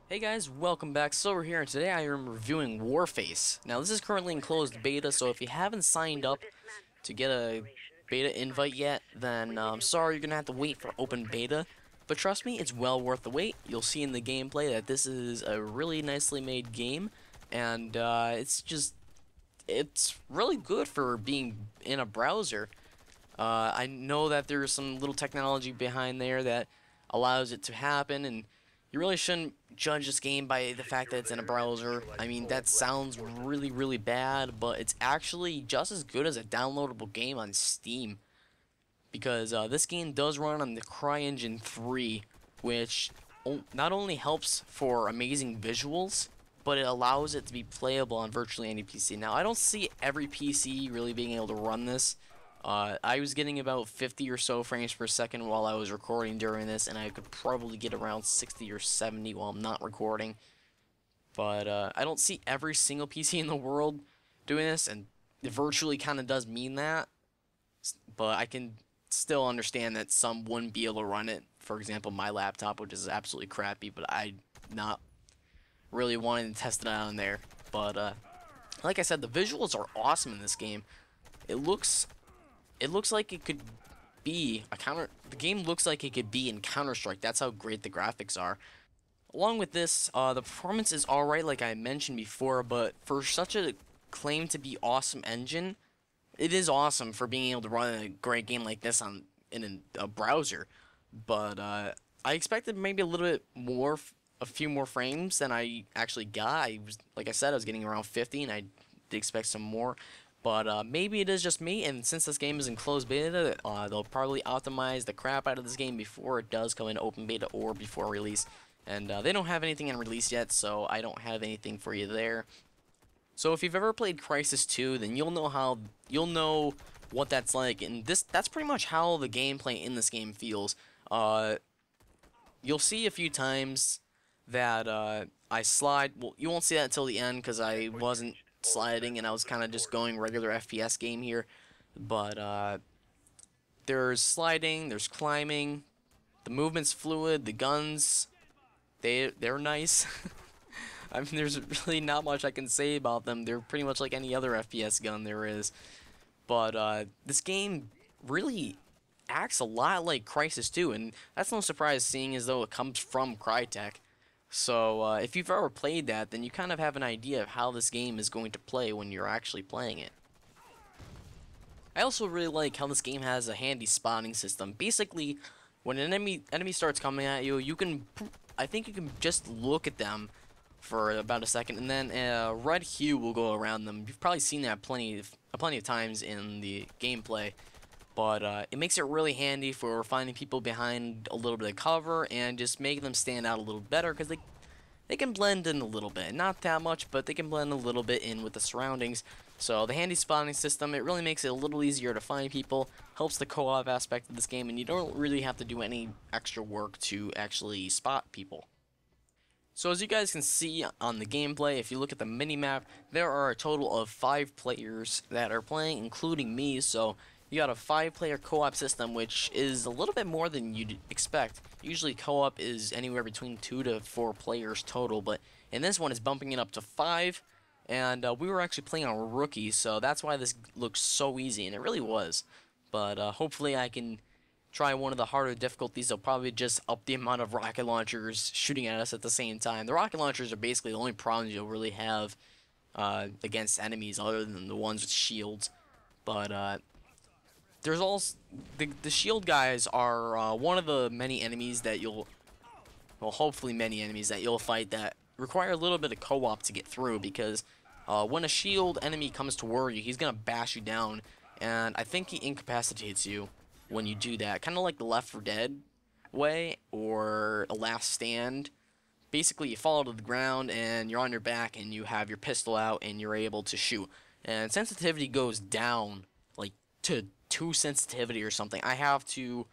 Hey guys, welcome back. Silver here, and today I am reviewing Warface. Now this is currently in closed beta, so if you haven't signed up to get a beta invite yet, then I'm sorry, you're gonna have to wait for open beta. But trust me, it's well worth the wait. You'll see in the gameplay that this is a really nicely made game, and it's really good for being in a browser. I know that there's some little technology behind there that allows it to happen, and you really shouldn't judge this game by the fact that it's in a browser. I mean, that sounds really, really bad, but it's actually just as good as a downloadable game on Steam. Because this game does run on the CryEngine 3, which not only helps for amazing visuals, but it allows it to be playable on virtually any PC. Now, I don't see every PC really being able to run this. I was getting about 50 or so frames per second while I was recording during this, and I could probably get around 60 or 70 while I'm not recording. But I don't see every single PC in the world doing this, and it virtually kind of does mean that. But I can still understand that some wouldn't be able to run it. For example, my laptop, which is absolutely crappy, but I not really wanting to test it out on there. But like I said, the visuals are awesome in this game. It looks like it could be a counter. The game looks like it could be in Counter-Strike. That's how great the graphics are. Along with this, the performance is alright, like I mentioned before, but for such a claim to be awesome engine, it is awesome for being able to run a great game like this on in a browser. But I expected maybe a little bit more, a few more frames than I actually got. Like I said, I was getting around 50, and I did expect some more. But maybe it is just me, and since this game is in closed beta, they'll probably optimize the crap out of this game before it does come into open beta or before release. And they don't have anything in release yet, so I don't have anything for you there. So if you've ever played Crysis 2, then you'll know what that's like, and that's pretty much how the gameplay in this game feels. You'll see a few times that I slide. Well, you won't see that until the end because I wasn't sliding and I was kind of just going regular FPS game here. But there's sliding, there's climbing, the movement's fluid, the guns, they're nice. I mean, there's really not much I can say about them. They're pretty much like any other FPS gun there is. But this game really acts a lot like Crysis 2, and that's no surprise seeing as though it comes from Crytek. So if you've ever played that, then you kind of have an idea of how this game is going to play when you're actually playing it. I also really like how this game has a handy spotting system. Basically, when an enemy starts coming at you, I think you can just look at them for about a second, and then a red hue will go around them. You've probably seen that plenty of times in the gameplay. But it makes it really handy for finding people behind a little bit of cover and just making them stand out a little better because they can blend in a little bit. Not that much, but they can blend a little bit in with the surroundings. So the handy spotting system, it really makes it a little easier to find people, helps the co-op aspect of this game, and you don't really have to do any extra work to actually spot people. So as you guys can see on the gameplay, if you look at the mini-map, there are a total of 5 players that are playing, including me, so you got a 5-player co-op system, which is a little bit more than you'd expect. Usually co-op is anywhere between 2 to 4 players total, but in this one it's bumping it up to 5, and we were actually playing on rookie, so that's why this looks so easy, and it really was. But hopefully I can try one of the harder difficulties. They'll probably just up the amount of rocket launchers shooting at us at the same time. The rocket launchers are basically the only problems you'll really have against enemies other than the ones with shields. But there's also the shield guys are one of the many enemies that hopefully many enemies that you'll fight that require a little bit of co-op to get through, because when a shield enemy comes toward you, he's gonna bash you down, and I think he incapacitates you when you do that, kind of like the Left 4 Dead way or a Last Stand. Basically, you fall to the ground and you're on your back and you have your pistol out and you're able to shoot. And sensitivity goes down like to 2 sensitivity or something. I have to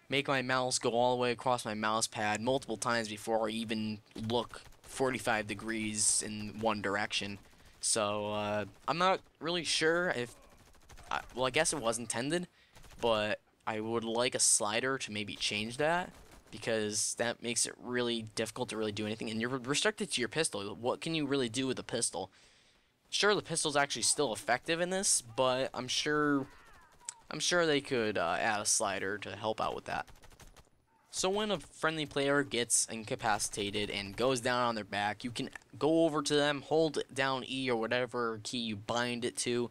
make my mouse go all the way across my mouse pad multiple times before I even look 45 degrees in one direction. So I'm not really sure if, well, I guess it was intended, but I would like a slider to maybe change that. because that makes it really difficult to really do anything, and you're restricted to your pistol. What can you really do with a pistol? Sure, the pistol's actually still effective in this, but I'm sure they could add a slider to help out with that. So when a friendly player gets incapacitated and goes down on their back, you can go over to them, hold down E or whatever key you bind it to,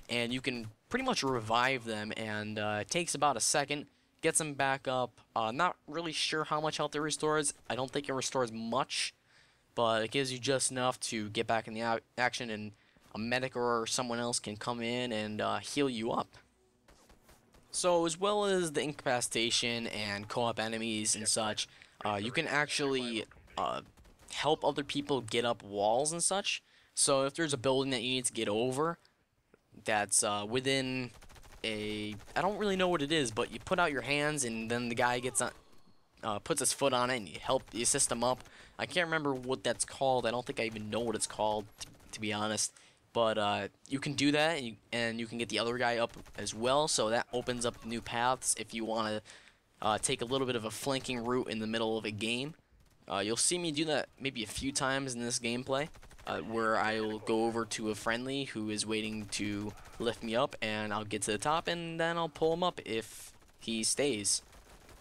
and you can pretty much revive them, and it takes about a second, gets them back up. Not really sure how much health it restores. I don't think it restores much, but it gives you just enough to get back in the action, and a medic or someone else can come in and heal you up. So as well as the incapacitation and co-op enemies and such, you can actually help other people get up walls and such. So if there's a building that you need to get over that's within a, I don't really know what it is, but you put out your hands and then the guy gets on, puts his foot on it and you assist him up. I can't remember what that's called. I don't think I even know what it's called, to be honest. But you can do that, and you can get the other guy up as well, so that opens up new paths if you want to take a little bit of a flanking route in the middle of a game. You'll see me do that maybe a few times in this gameplay, where I will go over to a friendly who is waiting to lift me up, and I'll get to the top, and then I'll pull him up if he stays.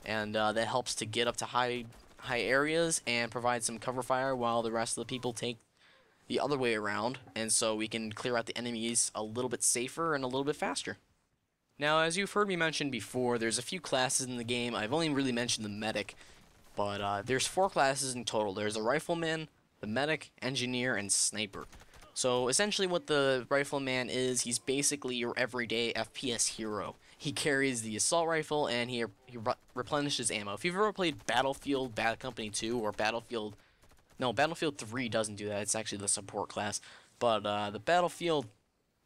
And that helps to get up to high areas and provide some cover fire while the rest of the people take the other way around, and so we can clear out the enemies a little bit safer and a little bit faster. Now, as you've heard me mention before, there's a few classes in the game. I've only really mentioned the medic, but there's 4 classes in total. There's a rifleman, the medic, engineer, and sniper. So essentially what the rifleman is, he's basically your everyday FPS hero. He carries the assault rifle and he replenishes ammo. If you've ever played Battlefield Bad Company 2 or Battlefield 3 doesn't do that. It's actually the support class. But the Battlefield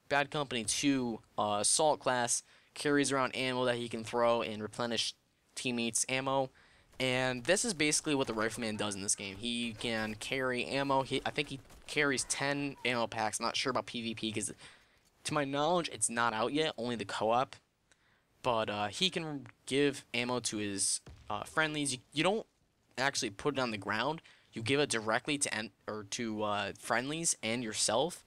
Bad Company 2 assault class carries around ammo that he can throw and replenish teammates' ammo. And this is basically what the rifleman does in this game. He can carry ammo. I think he carries 10 ammo packs. I'm not sure about PvP because, to my knowledge, it's not out yet. Only the co-op. But he can give ammo to his friendlies. You don't actually put it on the ground. You give it directly to friendlies and yourself.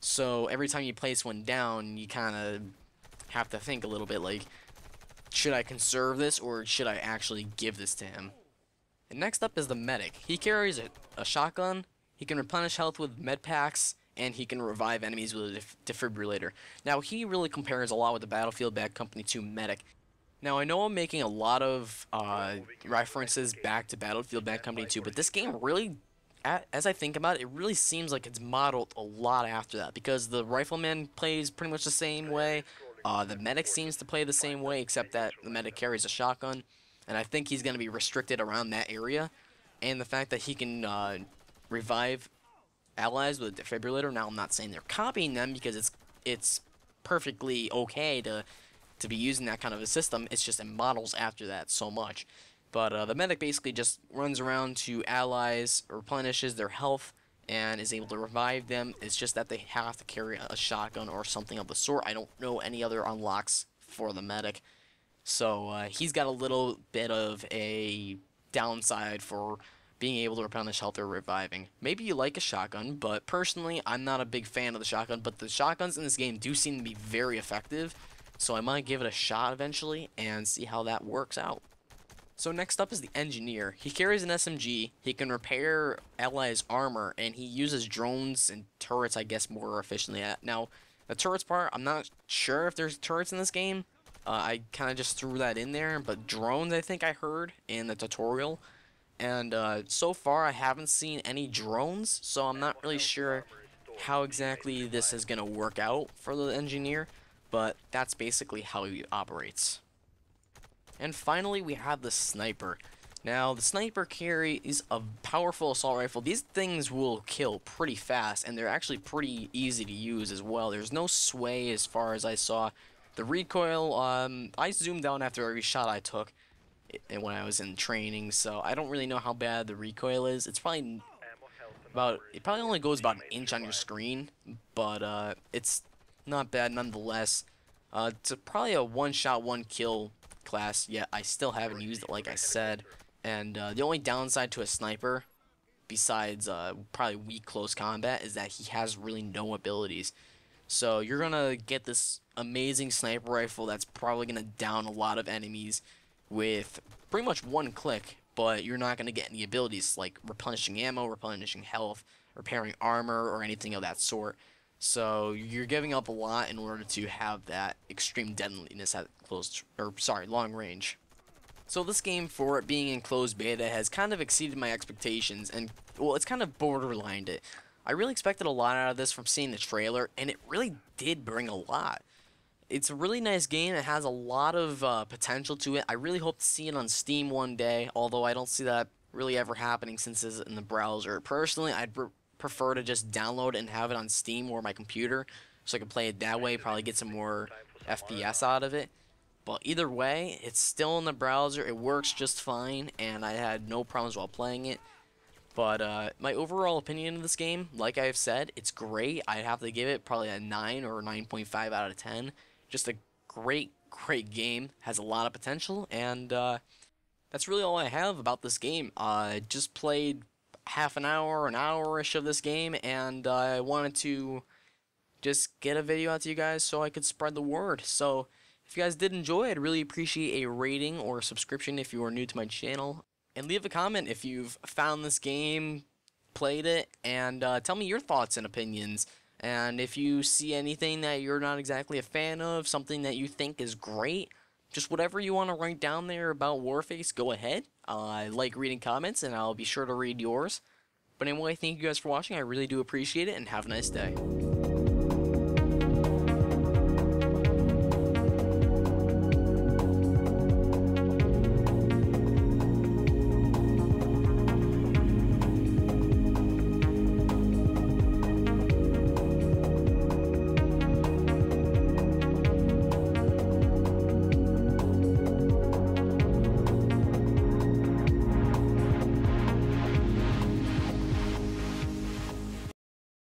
So every time you place one down, you kind of have to think a little bit like, should I conserve this or should I actually give this to him? And next up is the medic. He carries a shotgun, he can replenish health with med packs, and he can revive enemies with a defibrillator. Now he really compares a lot with the Battlefield Bad Company 2 medic. Now, I know I'm making a lot of references back to Battlefield Bad Company 2, but this game really, as I think about it, it really seems like it's modeled a lot after that, because the rifleman plays pretty much the same way, the medic seems to play the same way, except that the medic carries a shotgun, and I think he's going to be restricted around that area, and the fact that he can revive allies with a defibrillator. Now, I'm not saying they're copying them, because it's perfectly okay to be using that kind of a system. It's just it models after that so much. But the medic basically just runs around to allies, replenishes their health, and is able to revive them. It's just that they have to carry a shotgun or something of the sort. I don't know any other unlocks for the medic. So he's got a little bit of a downside for being able to replenish health or reviving. Maybe you like a shotgun, but personally, I'm not a big fan of the shotgun. But the shotguns in this game do seem to be very effective. So I might give it a shot eventually and see how that works out. So next up is the engineer. He carries an SMG, he can repair allies' armor, and he uses drones and turrets, I guess, more efficiently. Now, the turrets part, I'm not sure if there's turrets in this game. I kind of just threw that in there, but drones I think I heard in the tutorial. And so far I haven't seen any drones, so I'm not really sure how exactly this is going to work out for the engineer. But that's basically how he operates. And finally, we have the sniper. Now, the sniper carries a powerful assault rifle. These things will kill pretty fast, and they're actually pretty easy to use as well. There's no sway as far as I saw. The recoil, I zoomed down after every shot I took when I was in training, so I don't really know how bad the recoil is. It's probably it probably only goes about an inch on your screen, but it's not bad nonetheless. It's probably a one-shot, one-kill class, yet I still haven't used it like I said. And the only downside to a sniper, besides probably weak close combat, is that he has really no abilities. So you're gonna get this amazing sniper rifle that's probably gonna down a lot of enemies with pretty much one click, but you're not gonna get any abilities like replenishing ammo, replenishing health, repairing armor, or anything of that sort. So you're giving up a lot in order to have that extreme deadliness at long range. So this game, for it being in closed beta, has kind of exceeded my expectations, and well, it's kind of borderlined it. I really expected a lot out of this from seeing the trailer, and it really did bring a lot. It's a really nice game. It has a lot of potential to it. I really hope to see it on Steam one day, although I don't see that really ever happening since it's in the browser. Personally, I'd prefer to just download it and have it on Steam or my computer, so I can play it that way, probably get some more FPS out of it. But either way, it's still in the browser. It works just fine, and I had no problems while playing it. But my overall opinion of this game, like I've said, it's great. I'd have to give it probably a 9 or 9.5 out of 10. Just a great game. Has a lot of potential, and that's really all I have about this game. I just played half an hour-ish of this game, and I wanted to just get a video out to you guys so I could spread the word. So if you guys did enjoy, I'd really appreciate a rating or a subscription if you are new to my channel. And leave a comment if you've found this game, played it, and tell me your thoughts and opinions. And if you see anything that you're not exactly a fan of, something that you think is great, just whatever you want to write down there about Warface, go ahead. I like reading comments, and I'll be sure to read yours. But anyway, thank you guys for watching. I really do appreciate it, and have a nice day.